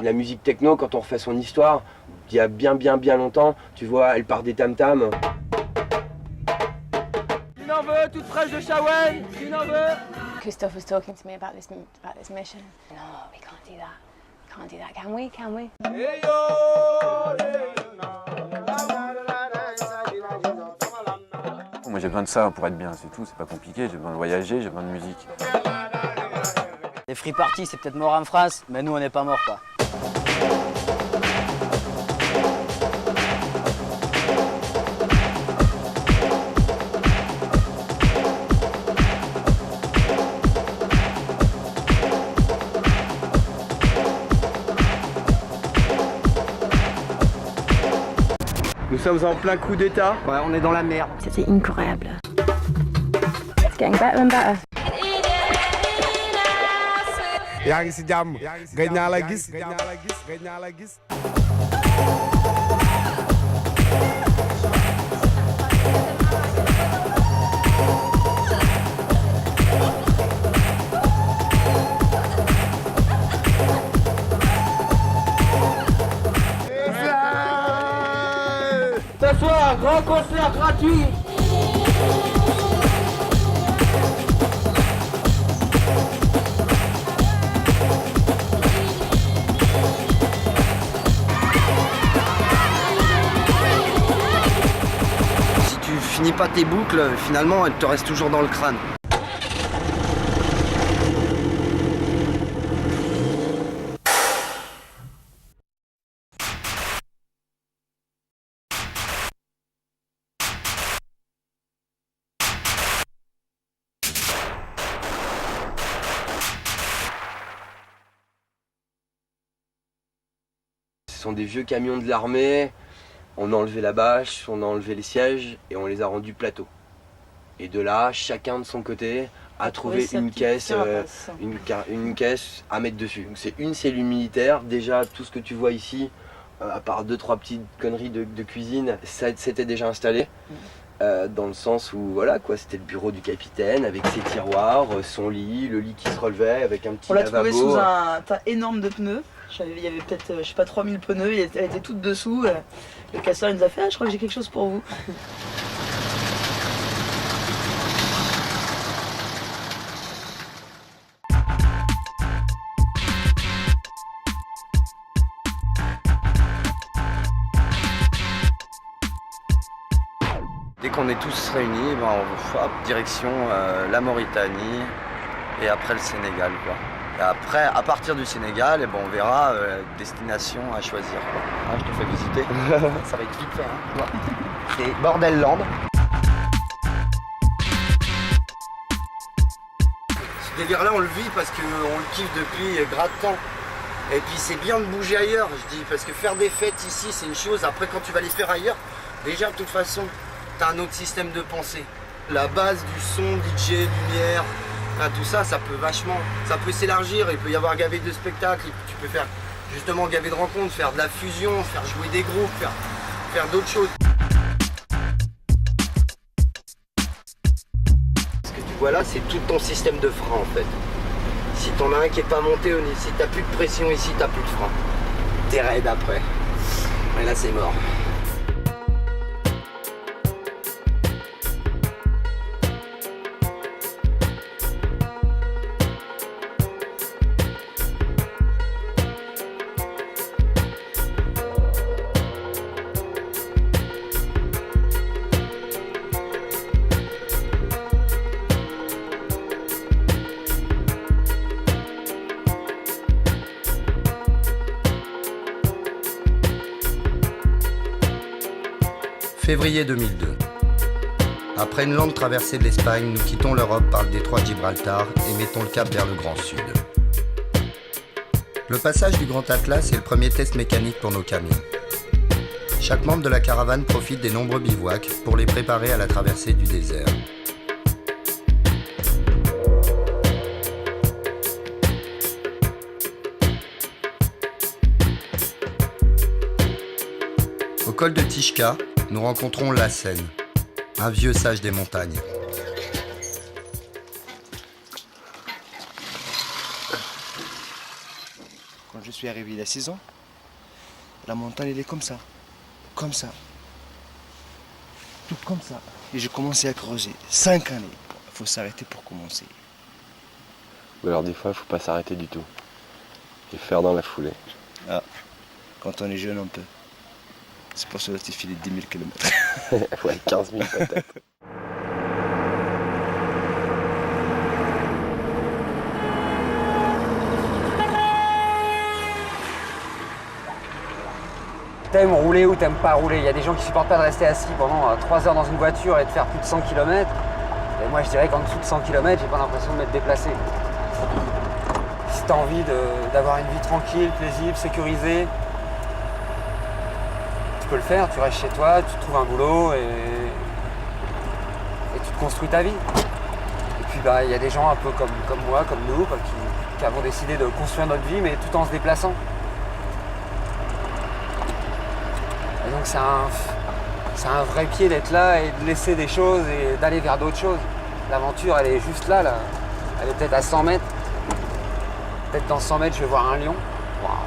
La musique techno, quand on refait son histoire, il y a bien longtemps, tu vois, elle part des tam-tams. Tu n'en veux, toute fraîche de Shawen, tu n'en veux. Christophe was talking to me about this mission. No, we can't do that. Can't do that, can we? Can we? Moi j'ai besoin de ça pour être bien, c'est tout, c'est pas compliqué, j'ai besoin de voyager, j'ai besoin de musique. Les free parties, c'est peut-être mort en France, mais nous on n'est pas morts quoi. Nous sommes en plein coup d'état. Ouais, on est dans la merde. C'était incroyable. It's getting better and better. yaa ngi si jàmm gëj naa la gis. Ce soir, grand concert gratuit. Si tu finis pas tes boucles, finalement elles te restent toujours dans le crâne. Ce sont des vieux camions de l'armée, on a enlevé la bâche, on a enlevé les sièges et on les a rendus plateaux. Et de là, chacun de son côté a trouvé une caisse, une caisse à mettre dessus. C'est une cellule militaire, déjà tout ce que tu vois ici, à part 2-3 petites conneries de cuisine, ça s'était déjà installé. Dans le sens où voilà quoi, c'était le bureau du capitaine avec ses tiroirs, son lit, le lit qui se relevait avec un petit lavabo. On l'a trouvé sous un tas énorme de pneus. Il y avait peut-être, je sais pas, 3000 pneus, elle était toute dessous. Le casseur il nous a fait, ah, je crois que j'ai quelque chose pour vous. Dès qu'on est tous réunis, ben, on va direction la Mauritanie et après le Sénégal, quoi. Et après, à partir du Sénégal, eh ben, on verra destination à choisir, quoi. Ah, je te fais visiter. Ça va être vite fait, hein. Ouais. C'est Bordelland. Ce délire-là, on le vit parce qu'on le kiffe depuis grave de temps. Et puis c'est bien de bouger ailleurs, je dis, parce que faire des fêtes ici, c'est une chose. Après, quand tu vas les faire ailleurs, déjà, de toute façon, t'as un autre système de pensée. La base du son, DJ, lumière, tout ça, ça peut vachement, ça peut s'élargir. Il peut y avoir gavé de spectacles, tu peux faire justement gavé de rencontres, faire de la fusion, faire jouer des groupes, faire d'autres choses. Ce que tu vois là, c'est tout ton système de frein en fait. Si t'en as un qui est pas monté, si t'as plus de pression ici, t'as plus de frein. T'es raide après. Et là c'est mort. Février 2002. Après une longue traversée de l'Espagne, nous quittons l'Europe par le détroit de Gibraltar et mettons le cap vers le Grand Sud. Le passage du Grand Atlas est le premier test mécanique pour nos camions. Chaque membre de la caravane profite des nombreux bivouacs pour les préparer à la traversée du désert. Au col de Tishka, nous rencontrons Lassen, un vieux sage des montagnes. Quand je suis arrivé il y a 6 ans, la montagne elle est comme ça, tout comme ça. Et j'ai commencé à creuser, 5 années. Il faut s'arrêter pour commencer. Alors des fois, il faut pas s'arrêter du tout. Et faire dans la foulée. Ah, quand on est jeune, on peut. C'est pour cela que tu files 10 000 km. Ouais, 15 000 peut-être. T'aimes rouler ou t'aimes pas rouler. Il y a des gens qui supportent pas de rester assis pendant 3 heures dans une voiture et de faire plus de 100 km. Et moi je dirais qu'en dessous de 100 km, j'ai pas l'impression de m'être déplacé. Si t'as envie d'avoir une vie tranquille, paisible, sécurisée, tu peux le faire, tu restes chez toi, tu trouves un boulot et tu te construis ta vie. Et puis il y a des gens un peu comme moi, comme nous, qui avons décidé de construire notre vie mais tout en se déplaçant. Et donc c'est un vrai pied d'être là et de laisser des choses et d'aller vers d'autres choses. L'aventure elle est juste là. Elle est peut-être à 100 mètres. Peut-être dans 100 mètres je vais voir un lion. Waouh.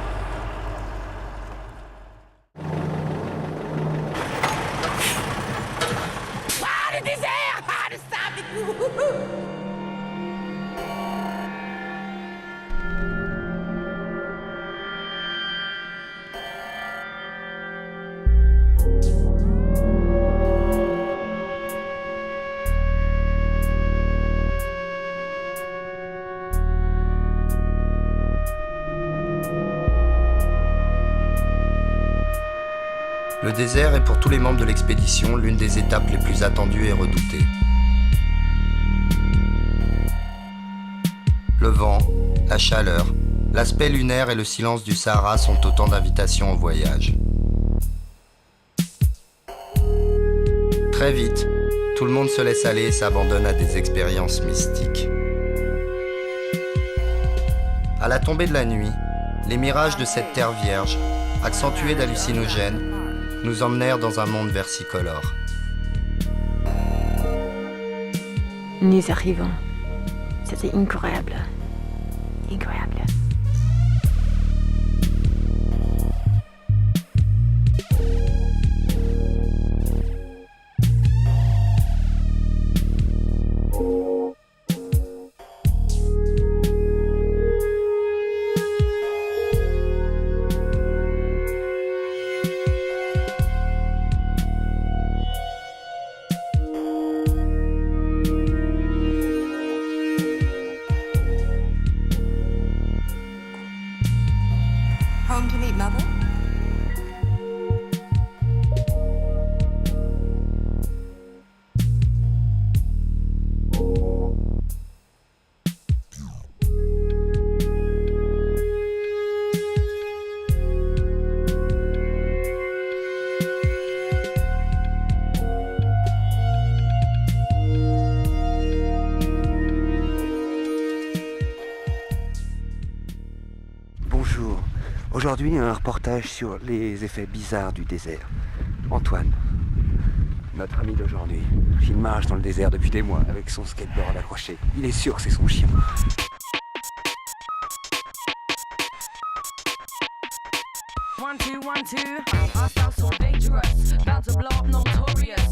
Le désert est pour tous les membres de l'expédition l'une des étapes les plus attendues et redoutées. Le vent, la chaleur, l'aspect lunaire et le silence du Sahara sont autant d'invitations au voyage. Très vite, tout le monde se laisse aller et s'abandonne à des expériences mystiques. À la tombée de la nuit, les mirages de cette terre vierge, accentués d'hallucinogènes, nous emmenèrent dans un monde versicolore. Nous arrivons. C'était incroyable. Incroyable. Home to meet Mother? Bonjour. Aujourd'hui, un reportage sur les effets bizarres du désert. Antoine, notre ami d'aujourd'hui, il marche dans le désert depuis des mois avec son skateboard accroché. Il est sûr que c'est son chien. 1, 2, 1, 2. Our style so dangerous, bound to blow up, notorious.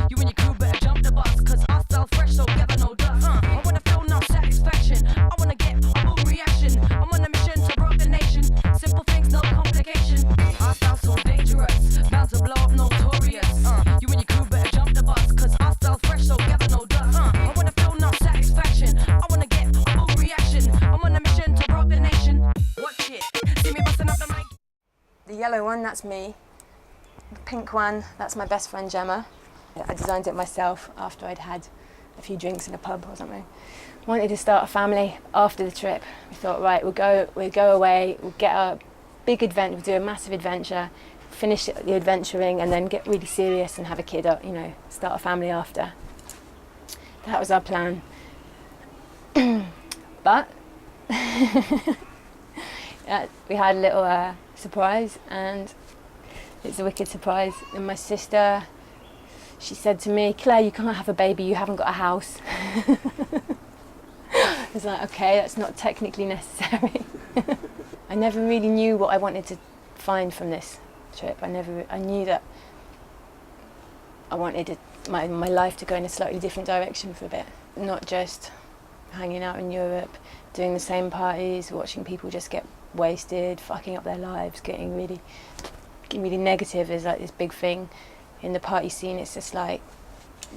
You and your crew better jump the bus, cause our style fresh, so gather no dust. I wanna feel no satisfaction, I wanna get a full reaction. I'm on a mission to rock the nation, simple things, no complication. Our style so dangerous, bound to blow up, notorious. You and your crew better jump the bus, cause our style fresh, so gather no dust. I wanna feel no satisfaction, I wanna get a full reaction. I'm on a mission to rock the nation. Watch it, see me busting up the mic. The yellow one, that's me. The pink one, that's my best friend Gemma. I designed it myself after I'd had a few drinks in a pub or something. Wanted to start a family after the trip. We thought, right, we'll go away, we'll get a big adventure, we'll do a massive adventure, finish the adventuring and then get really serious and have a kid, you know, start a family after. That was our plan. But we had a little surprise, and it's a wicked surprise. And my sister, she said to me, Claire, you can't have a baby, you haven't got a house. I was like, okay, that's not technically necessary. I never really knew what I wanted to find from this trip. I knew that I wanted my life to go in a slightly different direction for a bit. Not just hanging out in Europe, doing the same parties, watching people just get wasted, fucking up their lives, getting really negative is like this big thing in the party scene. It's just like,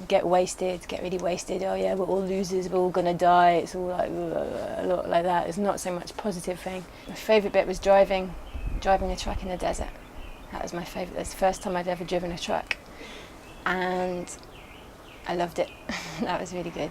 get wasted, get really wasted, oh yeah, we're all losers, we're all gonna die, it's all like a lot like that. It's not so much positive thing. My favourite bit was driving a truck in the desert. That was my favourite. That's the first time I'd ever driven a truck, and I loved it. That was really good.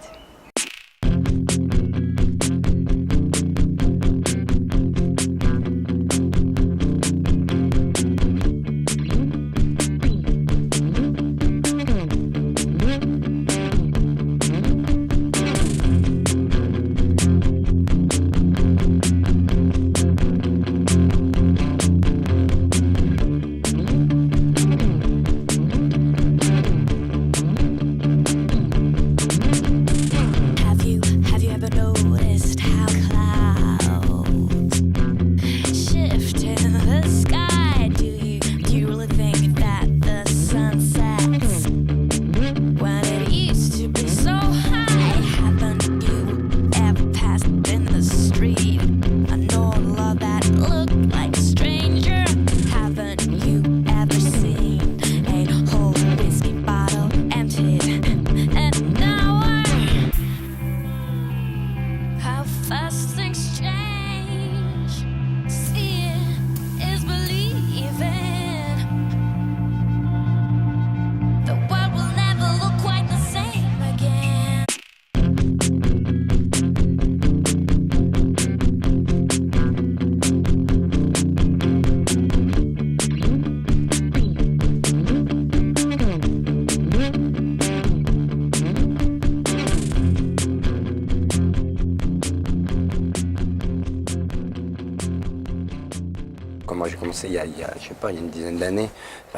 Quand moi j'ai commencé il y a je sais pas, il y a une dizaine d'années,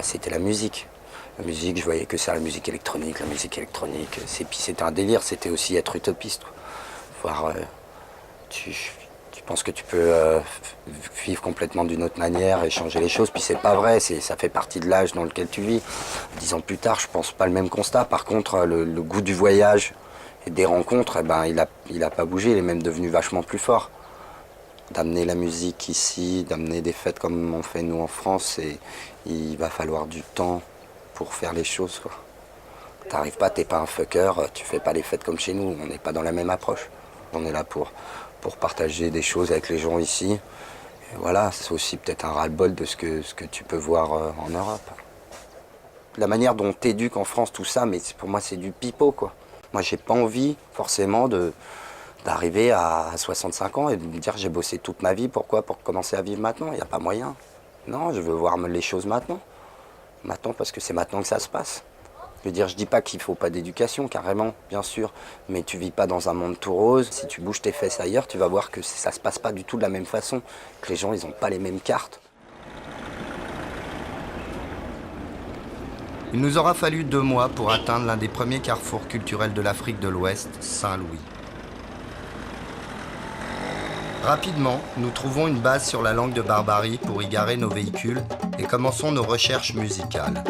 c'était la musique. La musique, je voyais que ça, la musique électronique. Puis c'était un délire, c'était aussi être utopiste. Voir, tu penses que tu peux vivre complètement d'une autre manière et changer les choses, puis c'est pas vrai, ça fait partie de l'âge dans lequel tu vis. 10 ans plus tard, je pense pas le même constat. Par contre, le goût du voyage et des rencontres, il a pas bougé, il est même devenu vachement plus fort. D'amener la musique ici, d'amener des fêtes comme on fait nous en France, et il va falloir du temps pour faire les choses, quoi. T'arrives pas, t'es pas un fucker, tu fais pas les fêtes comme chez nous, on n'est pas dans la même approche. On est là pour partager des choses avec les gens ici. Et voilà, c'est aussi peut-être un ras-le-bol de ce que tu peux voir en Europe. La manière dont on t'éduque en France, tout ça, mais pour moi c'est du pipeau, quoi. Moi j'ai pas envie forcément d'arriver à 65 ans et de me dire j'ai bossé toute ma vie, pourquoi? Pour commencer à vivre maintenant, il n'y a pas moyen. Non, je veux voir les choses maintenant. Maintenant, parce que c'est maintenant que ça se passe. Je veux dire, je dis pas qu'il faut pas d'éducation, carrément, bien sûr, mais tu vis pas dans un monde tout rose. Si tu bouges tes fesses ailleurs, tu vas voir que ça se passe pas du tout de la même façon, que les gens, ils ont pas les mêmes cartes. Il nous aura fallu 2 mois pour atteindre l'un des premiers carrefours culturels de l'Afrique de l'Ouest, Saint-Louis. Rapidement, nous trouvons une base sur la langue de Barbarie pour y garer nos véhicules et commençons nos recherches musicales.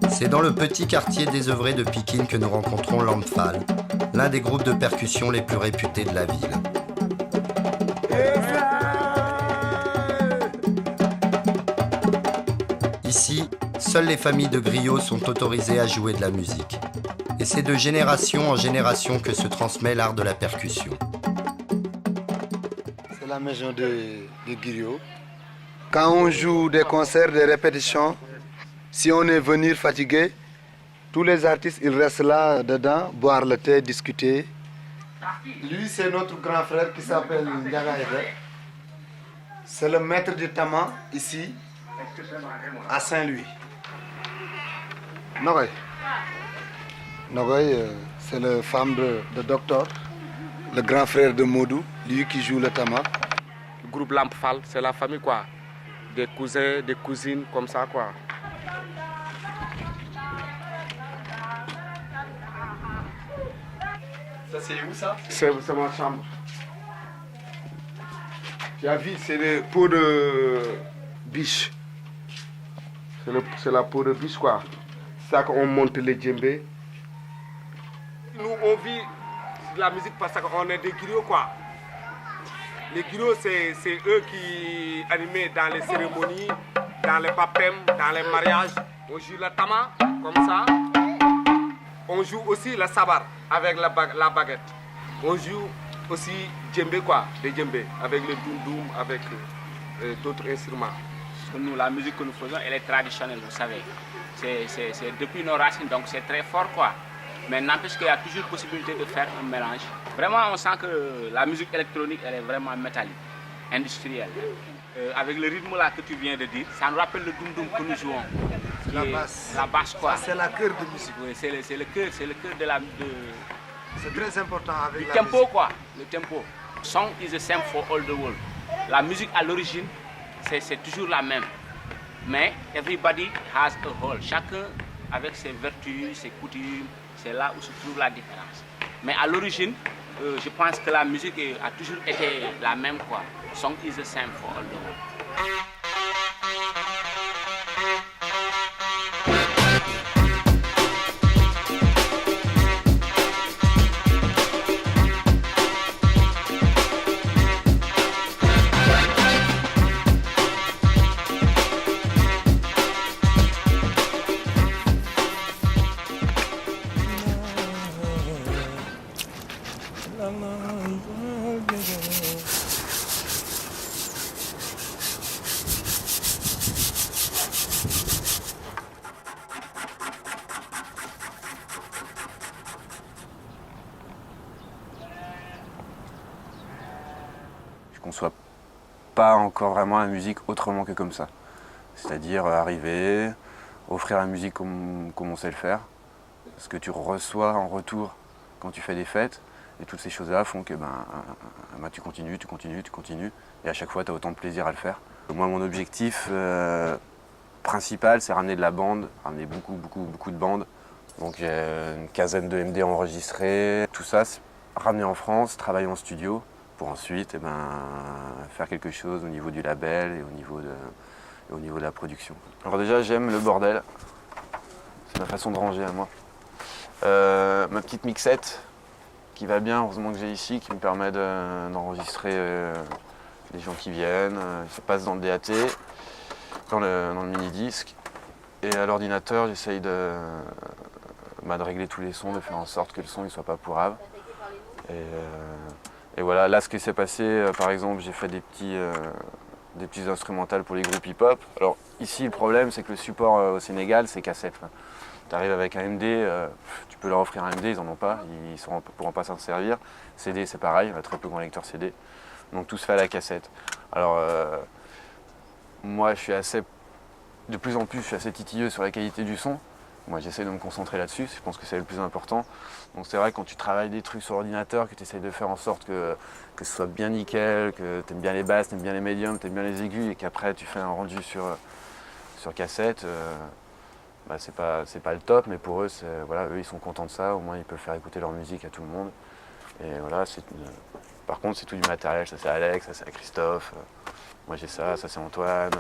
C'est dans le petit quartier désœuvré de Pikine que nous rencontrons l'Amphal, l'un des groupes de percussion les plus réputés de la ville. Ici, seules les familles de griots sont autorisées à jouer de la musique. Et c'est de génération en génération que se transmet l'art de la percussion. C'est la maison de griots. Quand on joue des concerts, des répétitions, si on est venu fatigué, tous les artistes ils restent là dedans, boire le thé, discuter. Lui, c'est notre grand frère qui s'appelle Ndiaga Ede. C'est le maître du tama ici, à Saint-Louis. Nogoy. Nogoy, c'est la femme de docteur, le grand frère de Modou, lui qui joue le tama. Le groupe L'Amphal, c'est la famille quoi. Des cousins, des cousines, comme ça quoi. Ça c'est où ça? C'est ma chambre. Tu as vu, c'est le pot de biche. C'est la peau de biche quoi. C'est ça qu'on monte les djembés. Nous on vit la musique parce qu'on est des griots quoi. Les griots c'est eux qui animaient dans les cérémonies, dans les baptêmes, dans les mariages. On joue le tama comme ça. On joue aussi le sabar avec la baguette. On joue aussi djembé quoi, des djembés avec le doum-doum, avec d'autres instruments. Nous, la musique que nous faisons, elle est traditionnelle, vous savez. C'est depuis nos racines, donc c'est très fort quoi. Mais n'empêche qu'il y a toujours possibilité de faire un mélange. Vraiment, on sent que la musique électronique, elle est vraiment métallique, industrielle. Avec le rythme là que tu viens de dire, ça nous rappelle le doum-doum que nous jouons. La basse. La basse quoi. C'est la cœur de musique. Oui, c'est le cœur de la... C'est très important avec le la tempo musique. quoi, le tempo. Song is the same for all the world. La musique à l'origine, c'est toujours la même. Mais everybody has a whole. Chacun avec ses vertus, ses coutumes, c'est là où se trouve la différence. Mais à l'origine, je pense que la musique a toujours été la même quoi. Song is the same for all the world. Je conçois pas encore vraiment la musique autrement que comme ça. C'est-à-dire arriver, offrir la musique comme on sait le faire, ce que tu reçois en retour quand tu fais des fêtes, et toutes ces choses-là font que tu continues, et à chaque fois tu as autant de plaisir à le faire. Moi mon objectif principal c'est ramener de la bande, ramener beaucoup de bandes. Donc j'ai une quinzaine de MD enregistrés, tout ça, ramener en France, travailler en studio, pour ensuite faire quelque chose au niveau du label et au niveau de la production. Alors déjà j'aime le bordel, c'est ma façon de ranger à moi. Ma petite mixette qui va bien, heureusement que j'ai ici, qui me permet d'enregistrer les gens qui viennent. Ça passe dans le DAT, dans le mini-disque. Et à l'ordinateur, j'essaye de régler tous les sons, de faire en sorte que le son ne soit pas pourrave. Et voilà, là ce qui s'est passé, par exemple, j'ai fait des petits instrumentales pour les groupes hip-hop. Alors ici, le problème, c'est que le support au Sénégal, c'est cassette. Tu arrives avec un MD, tu peux leur offrir un MD, ils n'en ont pas, ils ne pourront pas s'en servir. CD, c'est pareil, on a très peu de lecteurs CD. Donc tout se fait à la cassette. Alors moi, de plus en plus, je suis assez titilleux sur la qualité du son. Moi, j'essaie de me concentrer là-dessus, je pense que c'est le plus important. Donc c'est vrai que quand tu travailles des trucs sur ordinateur, que tu essayes de faire en sorte que ce soit bien nickel, que tu aimes bien les basses, tu aimes bien les médiums, tu aimes bien les aigus, et qu'après tu fais un rendu sur cassette, c'est pas le top, mais pour eux, eux ils sont contents de ça, au moins ils peuvent faire écouter leur musique à tout le monde. Et voilà, par contre c'est tout du matériel, ça c'est Alex, ça c'est Christophe, moi j'ai ça c'est Antoine,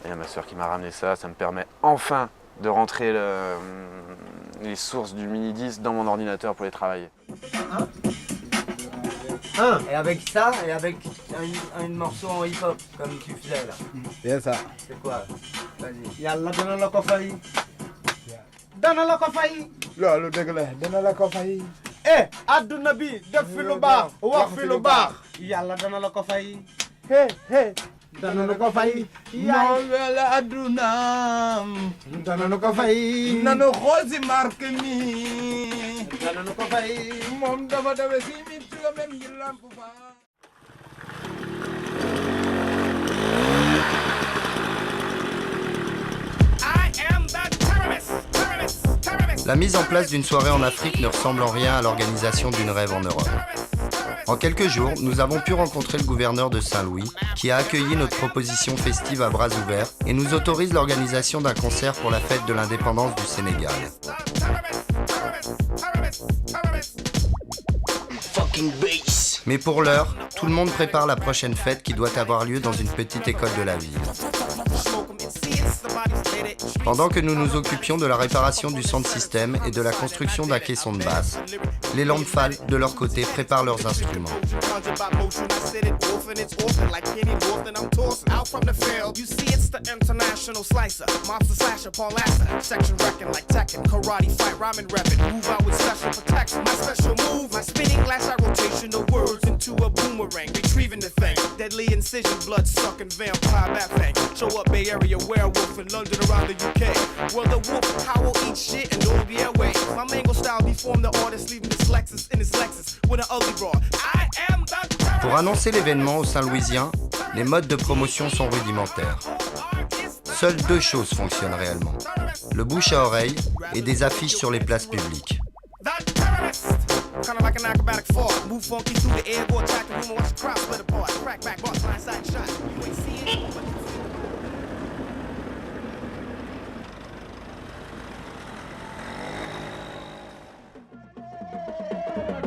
et il y a ma soeur qui m'a ramené ça me permet enfin de rentrer les sources du mini-disque dans mon ordinateur pour les travailler. Et avec ça, et avec un morceau en hip-hop, comme tu faisais là. C'est ça. C'est quoi? Vas-y. Yalla dana la ko fay. Dana la ko fay. Loolu dëgg la dana la ko fay. Adduna bi def fi lu baax wax fi lu baax. Yàlla dana la ko fay. Dana la ko fay. Moom la adduna. Dana la ko fay. Nanu xool si marque mi. Dana la ko fay. Moom dafa dawe si mi ci la même yi lamp fa. La mise en place d'une soirée en Afrique ne ressemble en rien à l'organisation d'une rêve en Europe. En quelques jours, nous avons pu rencontrer le gouverneur de Saint-Louis, qui a accueilli notre proposition festive à bras ouverts et nous autorise l'organisation d'un concert pour la fête de l'indépendance du Sénégal. Mais pour l'heure, tout le monde prépare la prochaine fête qui doit avoir lieu dans une petite école de la ville. Pendant que nous nous occupions de la réparation du sound system et de la construction d'un caisson de basse, les Lampfal, de leur côté, préparent leurs instruments. Well, the wolf howl, eat shit, and don't be away. My mango style deformed the artist, leaving this Lexus in his Lexus with an ugly broad. I am the... Pour annoncer l'événement au Saint-Louisien, les modes de promotion sont rudimentaires. Seules deux choses fonctionnent réellement. Le bouche à oreille et des affiches sur les places publiques.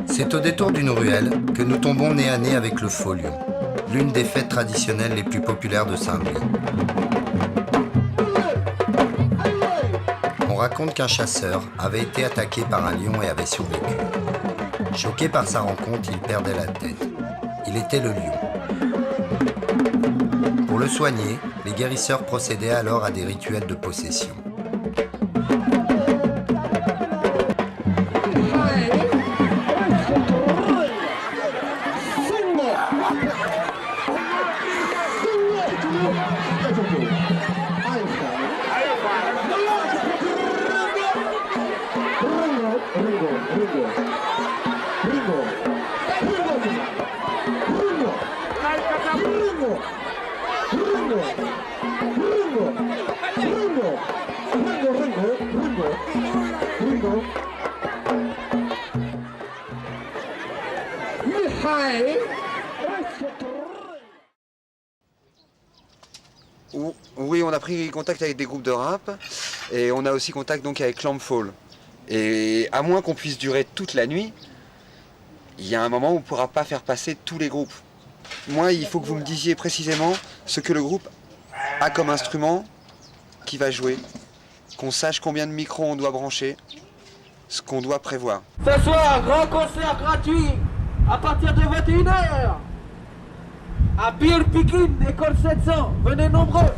C'est au détour d'une ruelle que nous tombons nez à nez avec le Faux Lion, l'une des fêtes traditionnelles les plus populaires de Saint-Louis. On raconte qu'un chasseur avait été attaqué par un lion et avait survécu. Choqué par sa rencontre, il perdait la tête. Il était le lion. Pour le soigner, les guérisseurs procédaient alors à des rituels de possession. Oui, on a pris contact avec des groupes de rap et on a aussi contact donc avec Lampfal. Et à moins qu'on puisse durer toute la nuit, il y a un moment où on ne pourra pas faire passer tous les groupes. Moi, il faut que vous me disiez précisément ce que le groupe a comme instrument qui va jouer, qu'on sache combien de micros on doit brancher, ce qu'on doit prévoir. Ce soir, grand concert gratuit à partir de 21h à Beer Picking, école 700. Venez nombreux.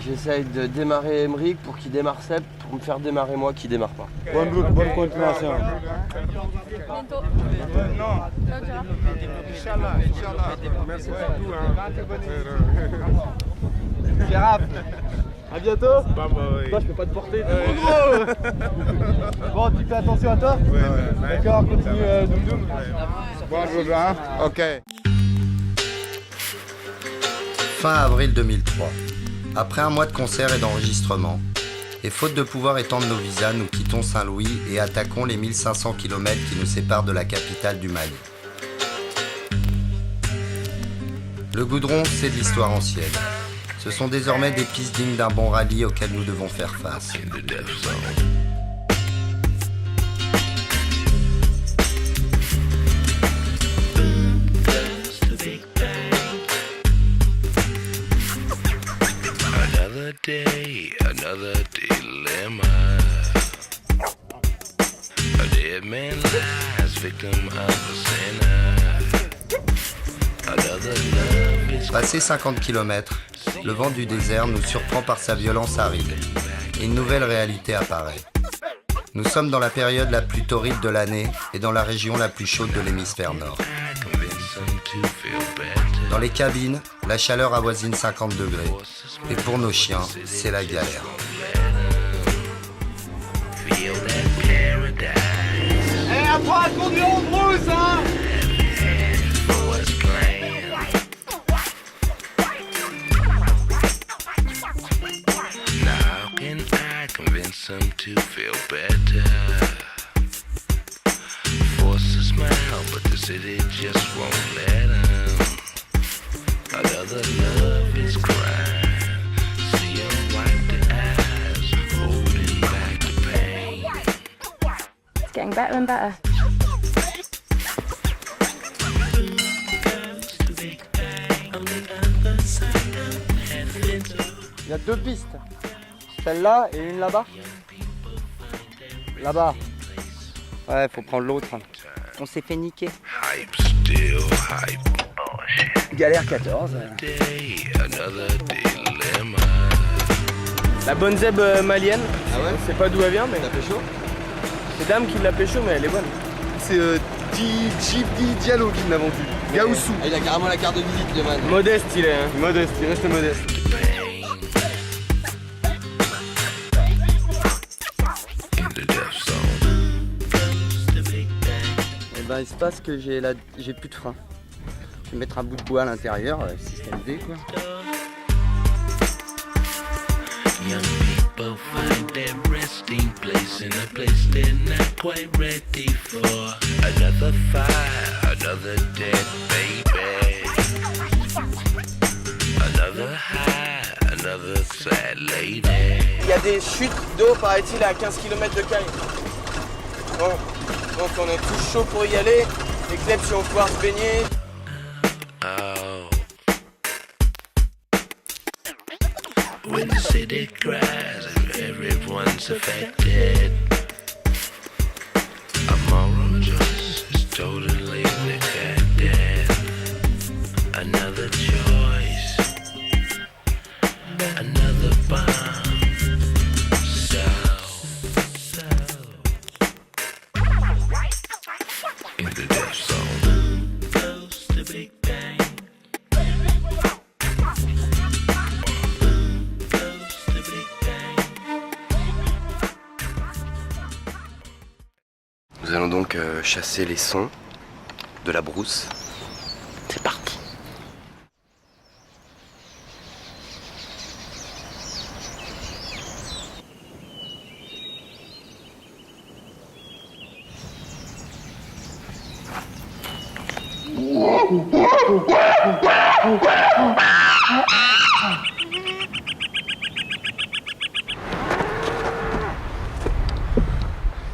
J'essaye de démarrer Emeric pour qu'il démarre Seb, pour me faire démarrer moi qui démarre pas. Bonne route, bonne continuation. Merci beaucoup. Gérard, à bientôt. Toi, je peux pas te porter, t'es trop gros. Bon, tu fais attention à toi. D'accord, continue Doum Doum. Bonne route, hein. Ok. Fin avril 2003. Après un mois de concerts et d'enregistrements, et faute de pouvoir étendre nos visas, nous quittons Saint-Louis et attaquons les 1500 km qui nous séparent de la capitale du Mali. Le goudron, c'est de l'histoire ancienne. Ce sont désormais des pistes dignes d'un bon rallye auquel nous devons faire face. Another day, another dilemma. A dead man lies, victim of a sinner. Another love is... Passé 50 km, le vent du désert nous surprend par sa violence aride. Et une nouvelle réalité apparaît. Nous sommes dans la période la plus torride de l'année et dans la région la plus chaude de l'hémisphère nord. Dans les cabines, la chaleur avoisine 50 degrés. Et pour nos chiens, c'est la galère. Eh, apprends à conduire en brousse, hein! Now can I convince them to feel better? Force a smile, but the city just won't let them. Another love is crime. See 'em wipe their eyes, holding back the pain. It's getting better and better. Il y a deux pistes. Celle-là et une là-bas. Là-bas. Ouais, faut prendre l'autre. On s'est fait niquer. Hype, still hype. Galère 14. Another dilemma. La bonne zèbre malienne. Ah ouais? Je sais pas d'où elle vient, mais. T'as pécho? C'est Dame qui l'a pécho, mais elle est bonne. C'est Djibdi Diallo qui me l'a vendu. Gaoussou. Ah, il a carrément la carte de visite, le man. Modeste, il est. Hein. Modeste, il reste modeste. Et ben il se passe que j'ai plus de frein. Je vais mettre un bout de bois à l'intérieur, système D quoi. Young people find their resting place in a place they're not quite ready for. Another fire, another dead baby. Another high, another sad lady. Il y a des chutes d'eau, paraît-il, à 15 km de Caille. Bon, donc on est tous chauds pour y aller. Les clubs si on va pouvoir se baigner. Oh. When the city cries and everyone's affected, a moral choice is totally neglected. Another choice, another bomb. In the death zone, close to Big Bang. Nous allons donc chasser les sons de la brousse. C'est parti.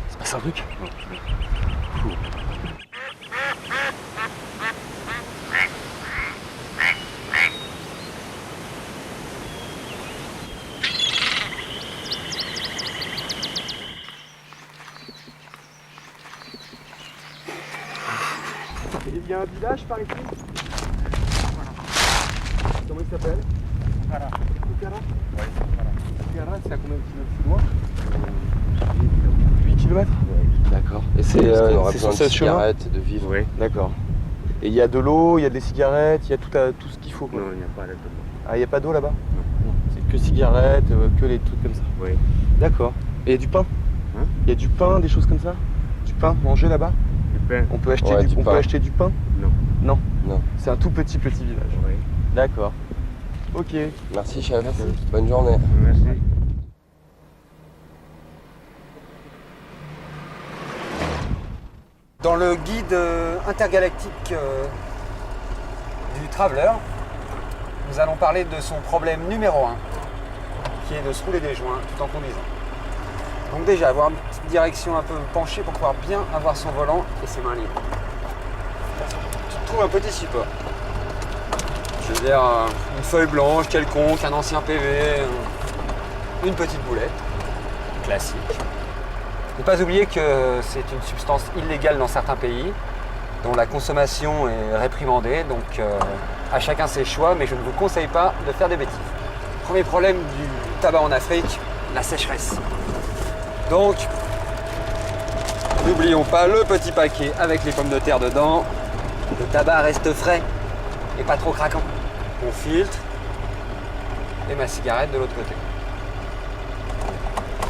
C'est pas un truc. Il y a un village par ici. Comment il s'appelle? c'est à combien de kilomètres plus loin 8 km. D'accord. Et c'est sur ce chemin de vivre. Oui. D'accord. Et il y a de l'eau, il y a des cigarettes, il y a tout ce qu'il faut. Quoi. Non, il n'y a pas d'eau. Ah, il n'y a pas d'eau là-bas? Non. C'est que cigarettes, que les trucs comme ça. Oui. D'accord. Et il y a du pain? Il y a du pain, des choses comme ça? Du pain manger là-bas? Du pain. On peut acheter, on peut acheter du pain? Non. Non. Non. C'est un tout petit village. Oui. D'accord. Ok. Merci chef. Merci. Bonne journée. Merci. Dans le guide intergalactique du Traveler, nous allons parler de son problème numéro 1, qui est de se rouler des joints tout en conduisant. Donc déjà, avoir une petite direction un peu penchée pour pouvoir bien avoir son volant et ses mains libres. Tu te trouves un petit support. Je veux dire, une feuille blanche quelconque, un ancien PV, une petite boulette, classique. Ne pas oublier que c'est une substance illégale dans certains pays, dont la consommation est réprimandée, donc à chacun ses choix, mais je ne vous conseille pas de faire des bêtises. Premier problème du tabac en Afrique, la sécheresse. Donc, n'oublions pas le petit paquet avec les pommes de terre dedans. Le tabac reste frais et pas trop craquant. On filtre et ma cigarette de l'autre côté.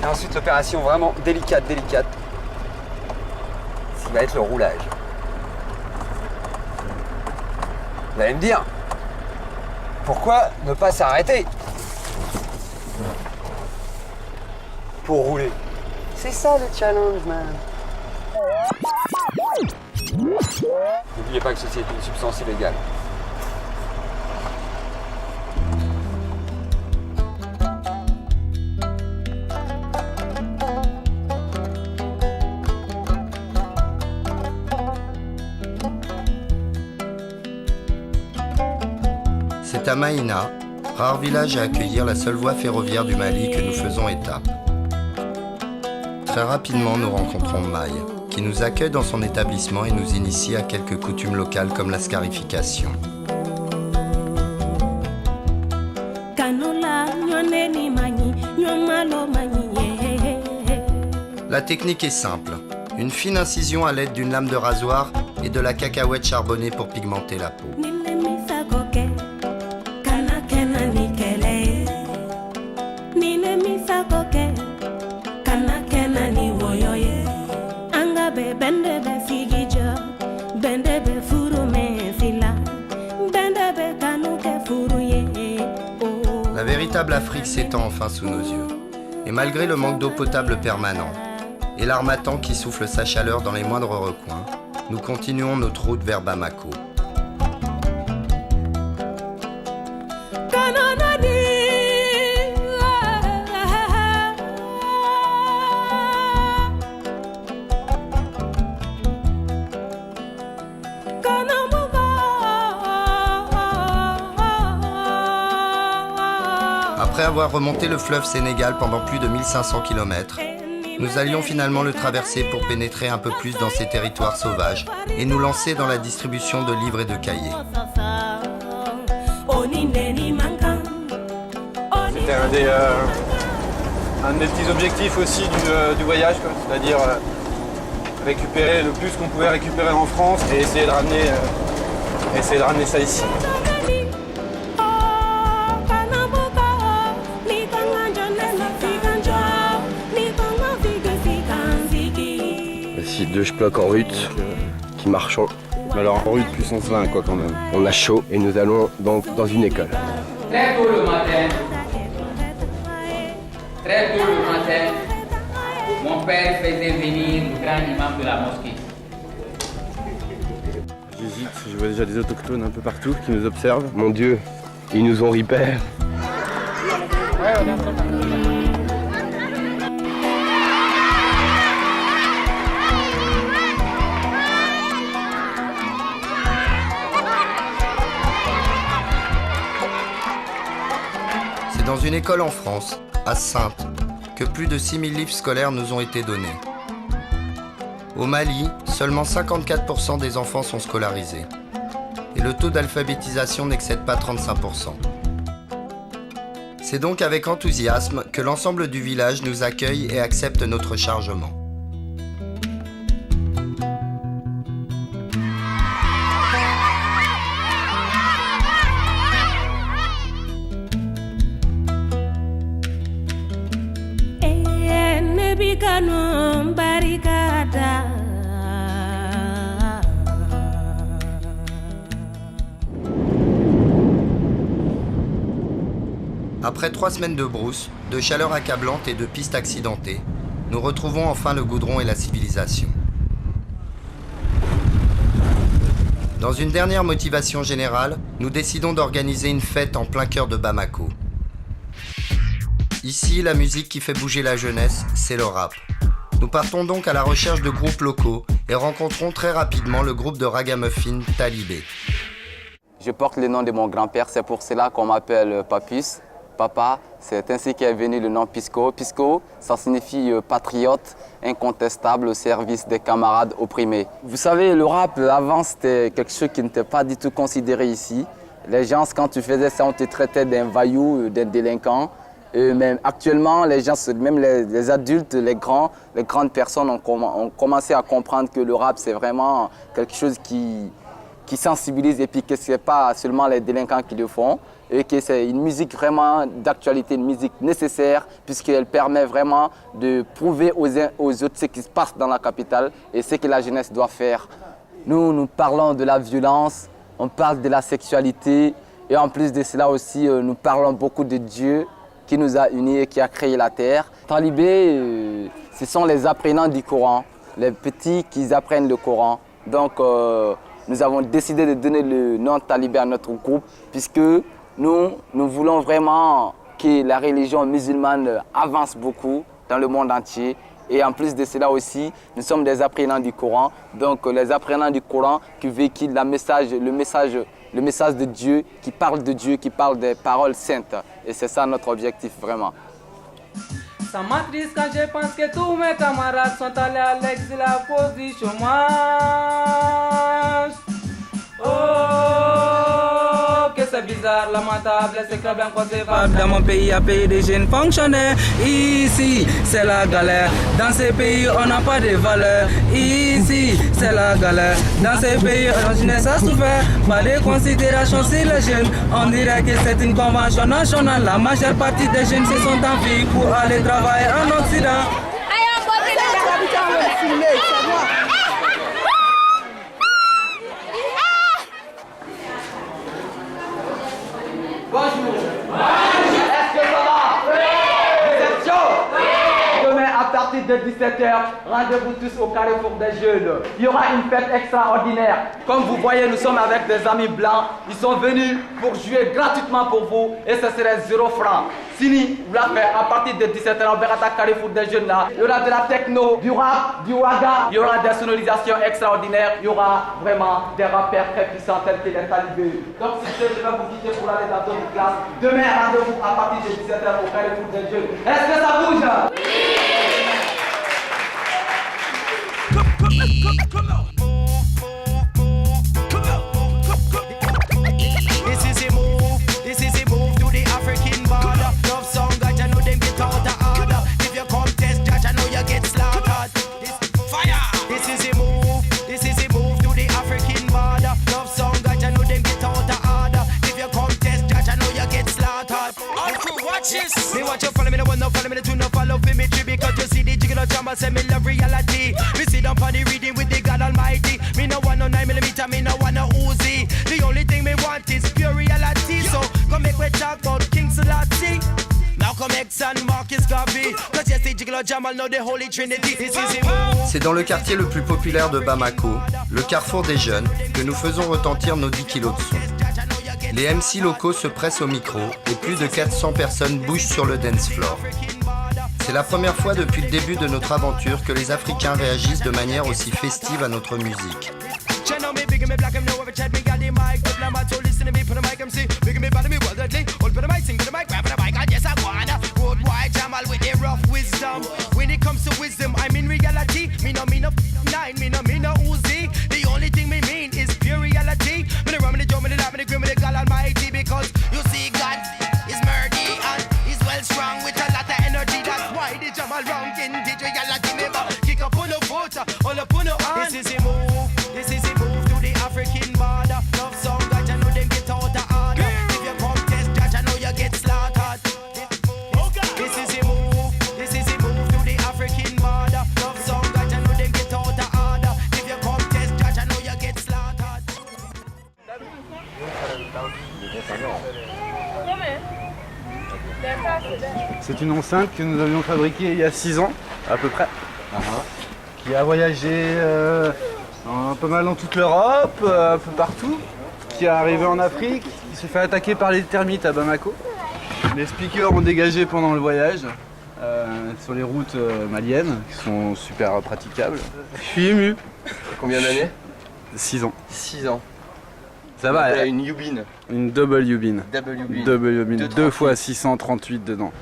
Et ensuite l'opération vraiment délicate, ce qui va être le roulage. Vous allez me dire, pourquoi ne pas s'arrêter pour rouler? C'est ça le challenge, man. N'oubliez pas que ceci est une substance illégale. C'est à Maïna, rare village à accueillir, la seule voie ferroviaire du Mali, que nous faisons étape. Très rapidement, nous rencontrons Maï, qui nous accueille dans son établissement et nous initie à quelques coutumes locales comme la scarification. La technique est simple. Une fine incision à l'aide d'une lame de rasoir et de la cacahuète charbonnée pour pigmenter la peau. La véritable Afrique s'étend enfin sous nos yeux. Et malgré le manque d'eau potable permanent et l'harmattan qui souffle sa chaleur dans les moindres recoins, nous continuons notre route vers Bamako. Après avoir remonté le fleuve Sénégal pendant plus de 1500 km, nous allions finalement le traverser pour pénétrer un peu plus dans ces territoires sauvages et nous lancer dans la distribution de livres et de cahiers. C'était un de mes petits objectifs aussi du voyage, c'est-à-dire récupérer le plus qu'on pouvait récupérer en France et essayer de ramener ça ici. Voici 2 schplocks en route qui marchent. Alors en route puissance 20 quoi quand même. On a chaud et nous allons donc dans une école. Très tôt le matin, mon père faisait venir le grand imam de la mosquée. J'hésite, je vois déjà des autochtones un peu partout qui nous observent. Mon Dieu, ils nous ont repère. C'est dans une école en France, à Saintes, que plus de 6000 livres scolaires nous ont été donnés. Au Mali, seulement 54% des enfants sont scolarisés. Et le taux d'alphabétisation n'excède pas 35%. C'est donc avec enthousiasme que l'ensemble du village nous accueille et accepte notre chargement. Après 3 semaines de brousse, de chaleur accablante et de pistes accidentées, nous retrouvons enfin le goudron et la civilisation. Dans une dernière motivation générale, nous décidons d'organiser une fête en plein cœur de Bamako. Ici, la musique qui fait bouger la jeunesse, c'est le rap. Nous partons donc à la recherche de groupes locaux et rencontrons très rapidement le groupe de ragamuffin Talibé. Je porte le nom de mon grand-père, c'est pour cela qu'on m'appelle Papus. Papa, c'est ainsi qu'est venu le nom Pisco. Pisco, ça signifie patriote, incontestable au service des camarades opprimés. Vous savez, le rap, avant, c'était quelque chose qui n'était pas du tout considéré ici. Les gens, quand tu faisais ça, on te traitait d'un vaillou, d'un délinquant. Et même actuellement, les gens, même les adultes, les grandes personnes ont commencé à comprendre que le rap, c'est vraiment quelque chose qui sensibilise et puis que ce n'est pas seulement les délinquants qui le font et que c'est une musique vraiment d'actualité, une musique nécessaire puisqu'elle permet vraiment de prouver aux autres ce qui se passe dans la capitale et ce que la jeunesse doit faire. Nous parlons de la violence, on parle de la sexualité et en plus de cela aussi, nous parlons beaucoup de Dieu qui nous a unis et qui a créé la terre. Talibé, ce sont les apprenants du Coran, les petits qui apprennent le Coran. Donc, nous avons décidé de donner le nom Talibé à notre groupe puisque nous voulons vraiment que la religion musulmane avance beaucoup dans le monde entier. Et en plus de cela aussi, nous sommes des apprenants du Coran. Donc les apprenants du Coran qui véhiculent le message de Dieu, qui parle de Dieu, qui parle des paroles saintes. Et c'est ça notre objectif vraiment. Ça m'attriste quand je pense que tous mes camarades sont allés à l'exil à cause du chômage. Oh, que c'est bizarre, lamentable, c'est que bien concevable. Dans mon pays, il y a pays de jeunes fonctionnaires. Ici, c'est la galère. Dans ces pays, on n'a pas de valeur. Ici, c'est la galère. Dans ces pays, la jeunesse a souffert. Pas de considération sur les jeunes. On dirait que c'est une convention nationale. La majeure partie des jeunes se sont enfuis pour aller travailler en Occident. Bonjour. Est-ce que ça va? Oui. Vous êtes chaud? Oui. Demain à partir de 17h, rendez-vous tous au Carrefour des Jeunes. Il y aura une fête extraordinaire. Comme vous voyez, nous sommes avec des amis blancs. Ils sont venus pour jouer gratuitement pour vous et ce serait 0 francs. Sini, vous la faites à partir de 17h, on verra à Carrefour des Jeunes là. Il y aura de la techno, du rap, du waga. Il y aura des sonorisations extraordinaires. Il y aura vraiment des rappeurs très puissants tels que les Talibés. Donc si je vais vous quitter pour aller dans d'autres classes. Demain, rendez-vous à partir de 17h au Carrefour des Jeunes. Est-ce que ça bouge? Oui. This is a move to the African border. Love song, God, I know them get out of order. If you come test, judge, I know you get slaughtered. Fire! This is a move to the African border. Love song, God, I know them get out of order. If you come test, judge, I know you get slaughtered. All crew, watch this. Me watch you follow me, the one no follow me, the two no follow me, because you see the jiggle drama, say me love reality. We sit down on the reading with the God Almighty. Me no want no 9mm, me no want no Uzi. The only thing me want is pure reality. So come make we talk about King Selassie, Malcolm X and Marcus Garvey. Cause yes, the jiggle drama, know the Holy Trinity. This is it. C'est dans le quartier le plus populaire de Bamako, le Carrefour des Jeunes, que nous faisons retentir nos 10 kilos de son. Les MC locaux se pressent au micro et plus de 400 personnes bougent sur le dance floor. C'est la première fois depuis le début de notre aventure que les Africains réagissent de manière aussi festive à notre musique. C'est une enceinte que nous avions fabriquée il y a 6 ans, à peu près. Qui a voyagé un peu mal dans toute l'Europe, un peu partout. Qui est arrivé en Afrique, qui s'est fait attaquer par les termites à Bamako. Les speakers ont dégagé pendant le voyage sur les routes maliennes, qui sont super praticables. Je suis ému. Combien d'années? 6 ans. 6 ans. Ça va. Une U-Beam. Une double U-Beam. Double U-Beam. 2 fois 638 dedans.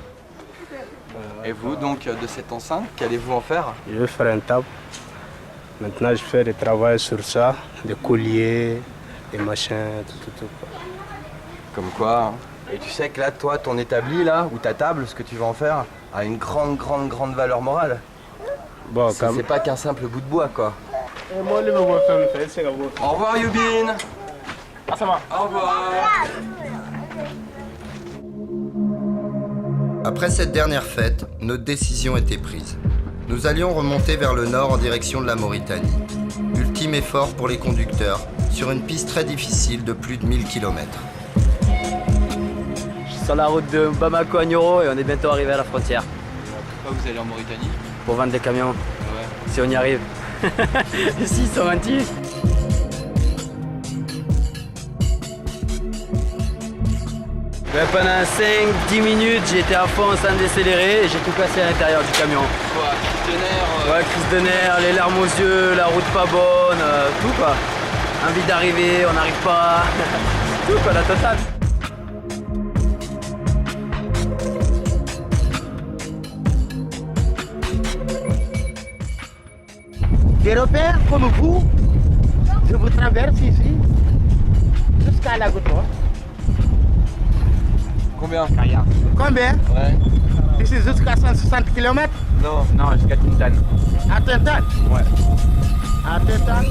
Et vous, donc, de cette enceinte, qu'allez-vous en faire? Je vais faire un table. Maintenant, je fais des travaux sur ça, des colliers, des machins, tout. Comme quoi. Et tu sais que là, toi, ton établi, là, ou ta table, ce que tu vas en faire, a une grande valeur morale. Bon, c'est pas qu'un simple bout de bois, quoi. Au revoir, Yubin. Au revoir. Après cette dernière fête, notre décision était prise. Nous allions remonter vers le nord en direction de la Mauritanie. Ultime effort pour les conducteurs, sur une piste très difficile de plus de 1000 km. Je suis sur la route de Bamako à Nioro et on est bientôt arrivé à la frontière. Pourquoi vous allez en Mauritanie? Pour vendre des camions, ouais. Si on y arrive. Ici, ils sont gentils. Pendant 5-10 minutes, j'étais à fond sans décélérer et j'ai tout cassé à l'intérieur du camion. Quoi, crise de nerfs? Ouais, crise de nerfs, les larmes aux yeux, la route pas bonne, tout quoi. Envie d'arriver, on n'arrive pas. Tout quoi, la totale. Des repères comme vous, je vous traverse ici jusqu'à la goutte. Combien? Combien? Ouais. Ici jusqu'à 160 km? Non, jusqu'à Tintan. À Tintan? Ouais. À Tintan?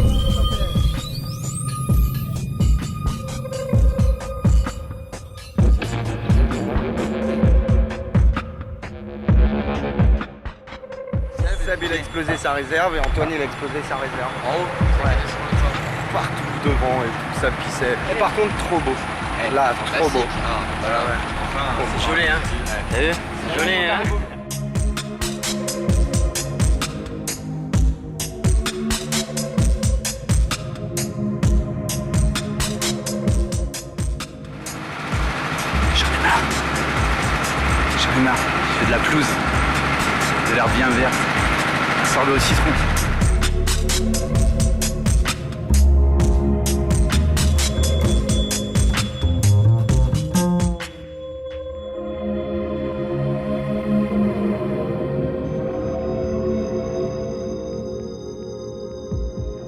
Seb il a explosé sa réserve et Antoine il a explosé sa réserve. En haut? Ouais. Partout devant et tout, ça pissait. Et par contre trop beau. Là, trop beau. Voilà. C'est joli hein. T'as vu? C'est joli hein. J'en ai marre. Je fais de la pelouse. De l'herbe bien verte. Sors-le au citron.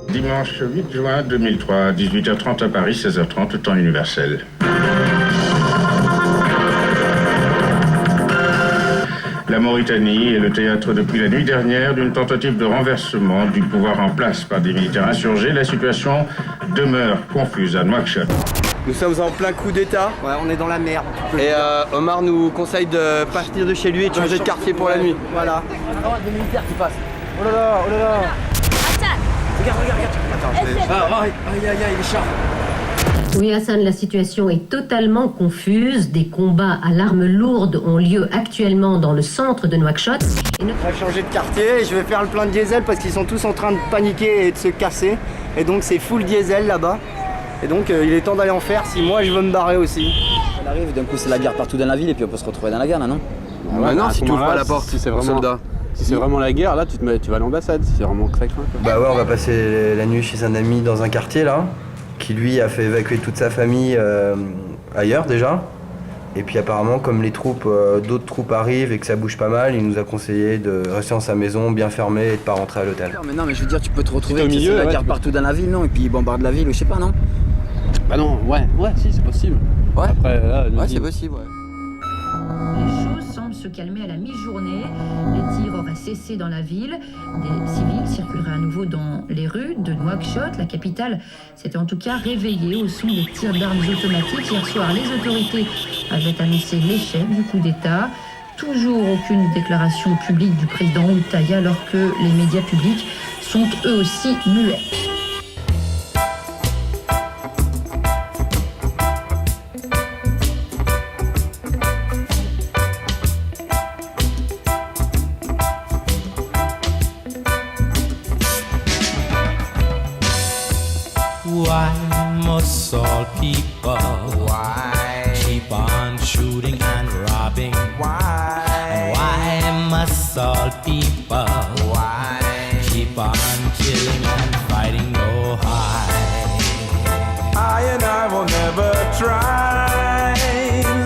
Dimanche 8 juin 2003, 18h30 à Paris, 16h30, temps universel. La Mauritanie est le théâtre depuis la nuit dernière d'une tentative de renversement du pouvoir en place par des militaires insurgés. La situation demeure confuse à Nouakchott. Nous sommes en plein coup d'état. Ouais, on est dans la merde. Et Omar nous conseille de partir de chez lui et de changer de quartier pour la nuit. Voilà. Oh, des militaires qui passent. Oh là là, oh là là. Regarde. Attends, aïe, il est chargé. Oui, Hassan, la situation est totalement confuse. Des combats à l'arme lourde ont lieu actuellement dans le centre de Nouakchott. On va changer de quartier et je vais faire le plein de diesel parce qu'ils sont tous en train de paniquer et de se casser. Et donc c'est full diesel là-bas. Et donc il est temps d'aller en faire si moi je veux me barrer aussi. On arrive, d'un coup c'est la guerre partout dans la ville et puis on peut se retrouver dans la guerre là, non? Non, si tu ouvres pas la porte, si c'est vraiment soldat. Si c'est vraiment la guerre, là tu vas à l'ambassade, si c'est vraiment très craint. Bah ouais, on va passer la nuit chez un ami dans un quartier là, qui lui a fait évacuer toute sa famille ailleurs déjà. Et puis apparemment, comme les troupes, d'autres troupes arrivent et que ça bouge pas mal, il nous a conseillé de rester dans sa maison, bien fermée et de pas rentrer à l'hôtel. Non mais je veux dire, tu peux te retrouver au milieu, c'est la guerre partout dans la ville, non? Et puis ils bombardent la ville ou je sais pas, non? Bah non, ouais, si c'est possible. Ouais, après, là, c'est possible, ouais. Les choses semblent se calmer à la mi-journée. Les tirs auraient cessé dans la ville. Des civils circuleraient à nouveau dans les rues de Nouakchott. La capitale s'était en tout cas réveillée au son des tirs d'armes automatiques. Hier soir, les autorités avaient annoncé l'échec du coup d'État. Toujours aucune déclaration publique du président Oultaya alors que les médias publics sont eux aussi muets. all people? Why? Keep on shooting and robbing. Why? And why must all people? Why? Keep on killing and fighting no high. I and I will never try.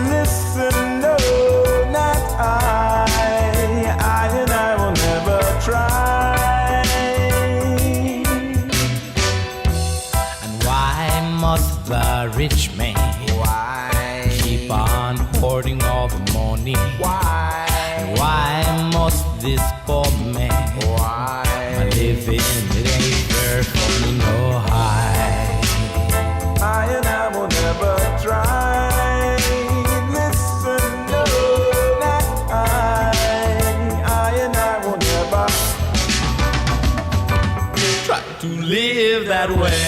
Listen, no, not I and I will never try. And why must the rich man keep on hoarding all the money? And why must this poor man live in it ain't fair for me no high? I and I will never try. Listen, no, not I and I will never try to live that way.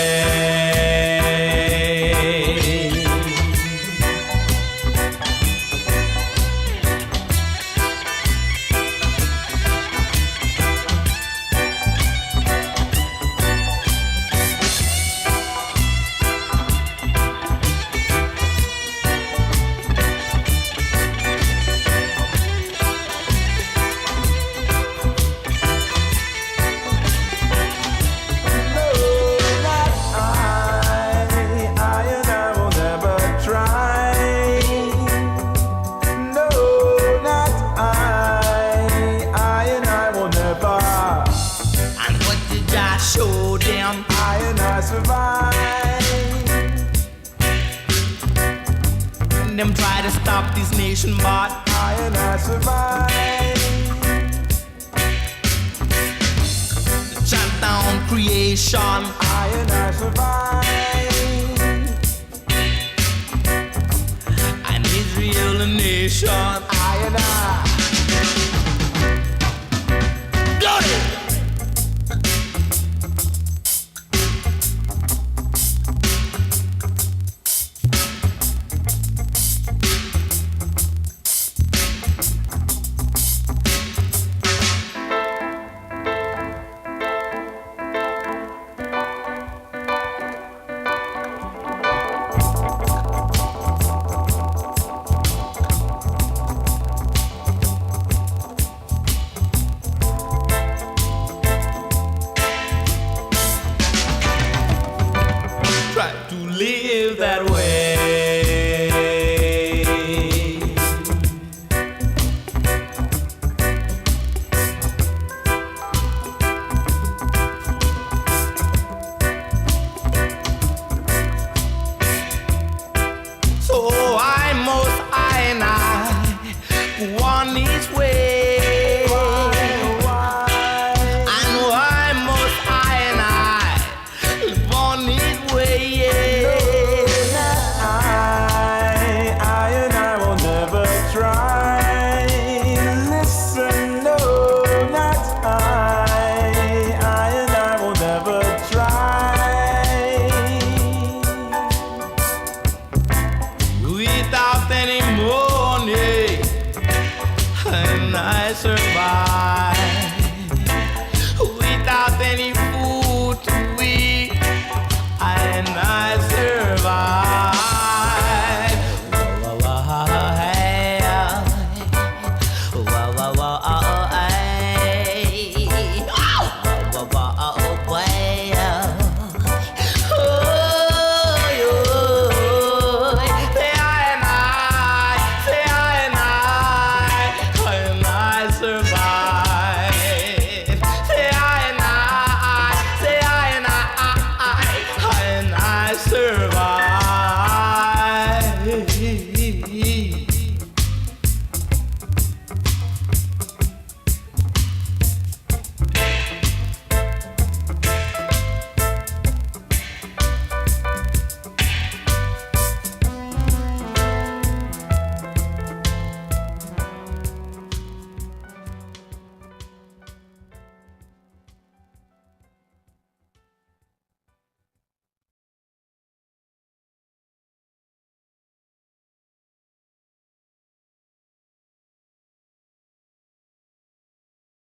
Them try to stop this nation, but I and I survive. Shut down creation, I and I survive. And Israel a nation, I and I. Got it! Live that way. So I and I go on this way. And why must I and I live on this way? Yeah. Without any money, and I survive.